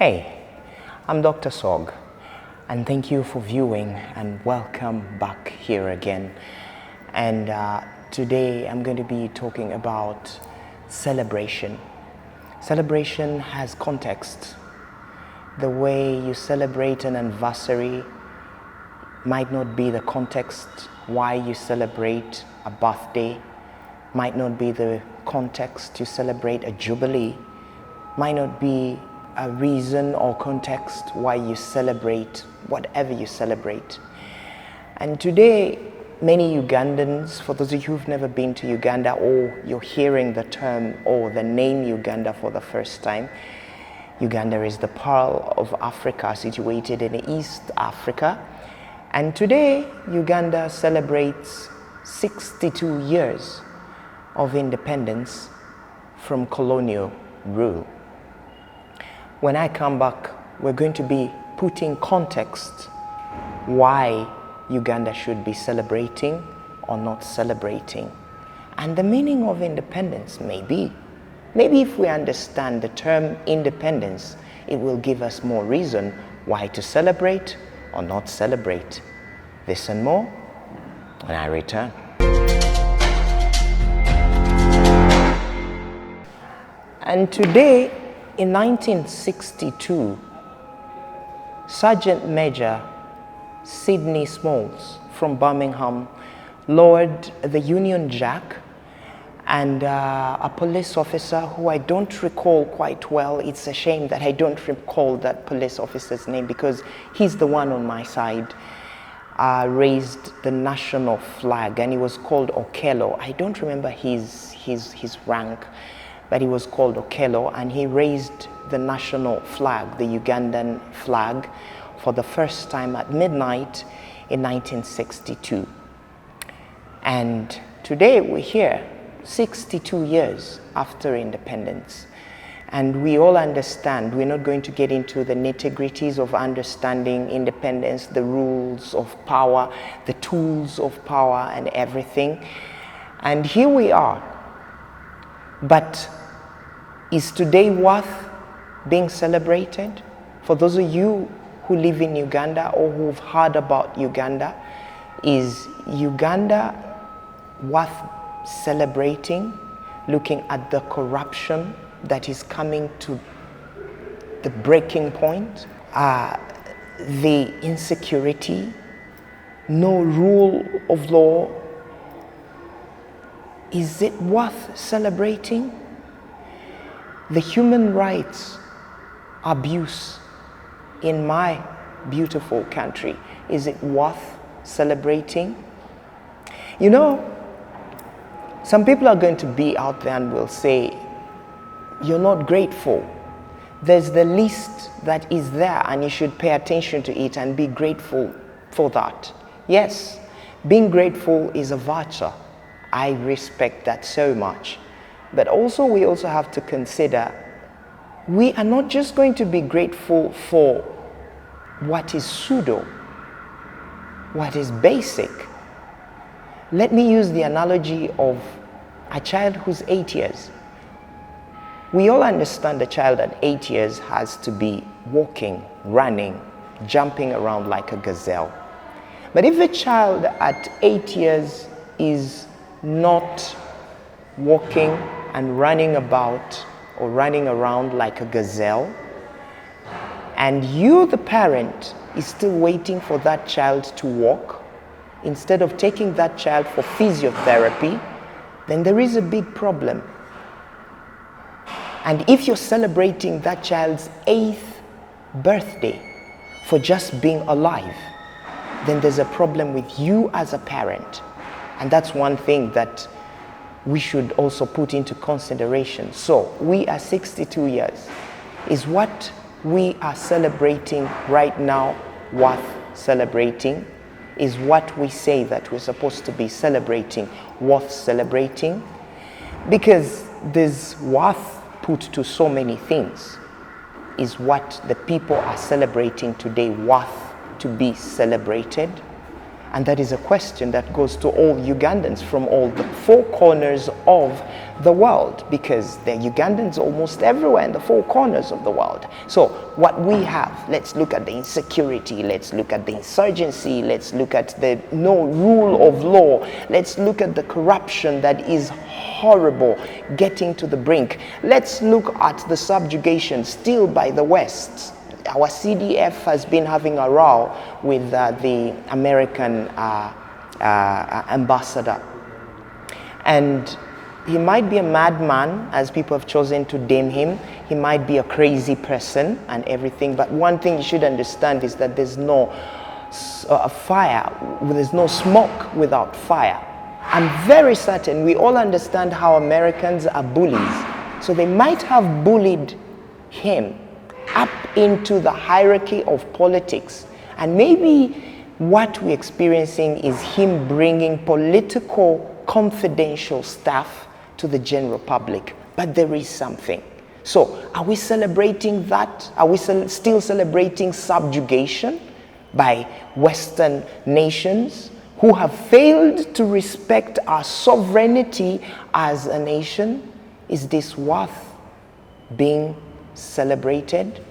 Hey, I'm Dr. Sog, and thank you for viewing and welcome back here again. And today I'm going to be talking about celebration. Celebration has context. The way you celebrate an anniversary might not be the context why you celebrate a birthday, might not be the context you celebrate a jubilee, might not be a reason or context why you celebrate whatever you celebrate. And today, many Ugandans, for those of you who've never been to Uganda or you're hearing the term or the name Uganda for the first time, Uganda is the pearl of Africa situated in East Africa. And today, Uganda celebrates 62 years of independence from colonial rule. When I come back, we're going to be putting context why Uganda should be celebrating or not celebrating. And the meaning of independence maybe if we understand the term independence, it will give us more reason why to celebrate or not celebrate. This and more when I return. And today, in 1962, Sergeant Major Sidney Smalls from Birmingham lowered the Union Jack, and a police officer who I don't recall quite well. It's a shame that I don't recall that police officer's name because he's the one on my side. Raised the national flag, and he was called Okello. I don't remember his rank, but he was called Okello, and he raised the national flag, the Ugandan flag, for the first time at midnight in 1962. And today we're here, 62 years after independence. And we all understand, we're not going to get into the nitty-gritties of understanding independence, the rules of power, the tools of power and everything. And here we are. But is today worth being celebrated? For those of you who live in Uganda or who've heard about Uganda, is Uganda worth celebrating, looking at the corruption that is coming to the breaking point, the insecurity, no rule of law? Is it worth celebrating? The human rights abuse in my beautiful country, is it worth celebrating? You know, some people are going to be out there and will say, you're not grateful. There's the list that is there and you should pay attention to it and be grateful for that. Yes, being grateful is a virtue. I respect that so much. But also we also have to consider we are not just going to be grateful for what is pseudo, what is basic. Let me use the analogy of a child who's 8 years. We all understand a child at 8 years has to be walking, running, jumping around like a gazelle. But if a child at 8 years is not walking and running about or running around like a gazelle, and you, the parent, is still waiting for that child to walk, instead of taking that child for physiotherapy, then there is a big problem. And if you're celebrating that child's 8th birthday for just being alive, then there's a problem with you as a parent. And that's one thing that we should also put into consideration. So we are 62 years. Is what we are celebrating right now worth celebrating? Is what we say that we're supposed to be celebrating worth celebrating? Because there's worth put to so many things. Is what the people are celebrating today worth to be celebrated? And that is a question that goes to all Ugandans from all the four corners of the world, because there are Ugandans almost everywhere in the four corners of the world. So what we have, let's look at the insecurity, let's look at the insurgency, let's look at the no rule of law, let's look at the corruption that is horrible, getting to the brink. Let's look at the subjugation still by the West. Our CDF has been having a row with the American ambassador. And he might be a madman, as people have chosen to deem him. He might be a crazy person and everything. But one thing you should understand is that there's no fire, there's no smoke without fire. I'm very certain we all understand how Americans are bullies. So they might have bullied him up into the hierarchy of politics. And maybe what we're experiencing is him bringing political confidential stuff to the general public. But there is something. So are we celebrating that? Are we still celebrating subjugation by Western nations who have failed to respect our sovereignty as a nation? Is this worth being celebrated?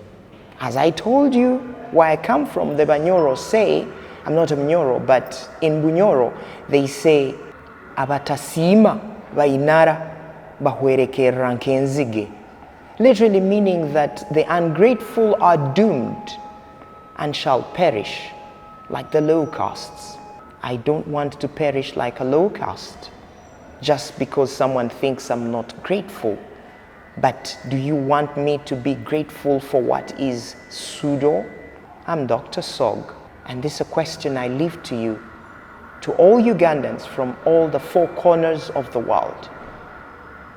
As I told you, where I come from, the Banyoro say, I'm not a Mnyoro, but in Bunyoro, they say, abatasima bainara bahwerekera nkenzige. Literally meaning that the ungrateful are doomed and shall perish like the locusts. I don't want to perish like a locust just because someone thinks I'm not grateful. But do you want me to be grateful for what is pseudo? I'm Dr. Sog, and this is a question I leave to you, to all Ugandans from all the four corners of the world.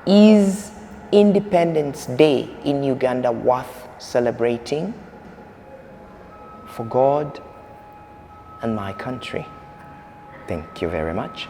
Is Independence Day in Uganda worth celebrating? For God and my country. Thank you very much.